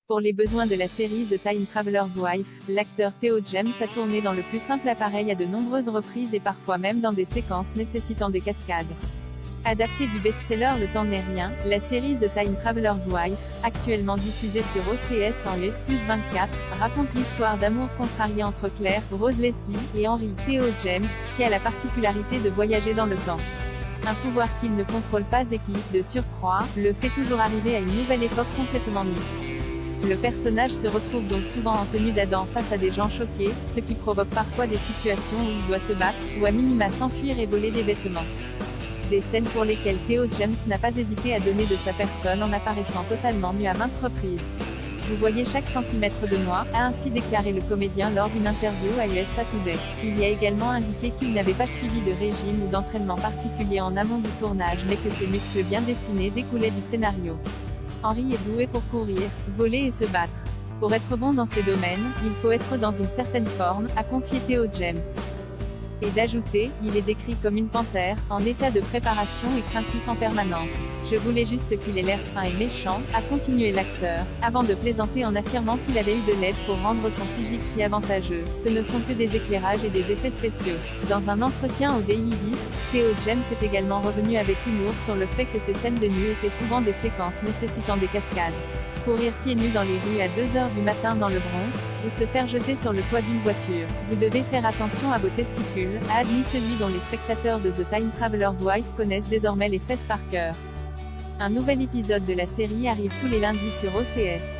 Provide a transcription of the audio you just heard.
Pour les besoins de la série The Time Traveler's Wife, l'acteur Theo James a tourné dans le plus simple appareil à de nombreuses reprises et parfois même dans des séquences nécessitant des cascades. Adapté du best-seller Le Temps n'est rien, la série The Time Traveler's Wife, actuellement diffusée sur OCS en US+24, raconte l'histoire d'amour contrarié entre Claire, Rose Leslie, et Henry, Theo James, qui a la particularité de voyager dans le temps. Un pouvoir qu'il ne contrôle pas et qui, de surcroît, le fait toujours arriver à une nouvelle époque complètement mise. Le personnage se retrouve donc souvent en tenue d'Adam face à des gens choqués, ce qui provoque parfois des situations où il doit se battre, ou à minima s'enfuir et voler des vêtements. Des scènes pour lesquelles Theo James n'a pas hésité à donner de sa personne en apparaissant totalement nu à maintes reprises. Vous voyez chaque centimètre de moi, a ainsi déclaré le comédien lors d'une interview à USA Today. Il y a également indiqué qu'il n'avait pas suivi de régime ou d'entraînement particulier en amont du tournage mais que ses muscles bien dessinés découlaient du scénario. Henry est doué pour courir, voler et se battre. Pour être bon dans ces domaines, il faut être dans une certaine forme, a confié Theo James. Et d'ajouter, il est décrit comme une panthère, en état de préparation et craintif en permanence. Je voulais juste qu'il ait l'air fin et méchant, a continué l'acteur, avant de plaisanter en affirmant qu'il avait eu de l'aide pour rendre son physique si avantageux. Ce ne sont que des éclairages et des effets spéciaux. Dans un entretien au Daily Beast, Theo James est également revenu avec humour sur le fait que ces scènes de nu étaient souvent des séquences nécessitant des cascades. Courir pieds nus dans les rues à 2h du matin dans le Bronx, ou se faire jeter sur le toit d'une voiture. Vous devez faire attention à vos testicules, a admis celui dont les spectateurs de The Time Traveler's Wife connaissent désormais les fesses par cœur. Un nouvel épisode de la série arrive tous les lundis sur OCS.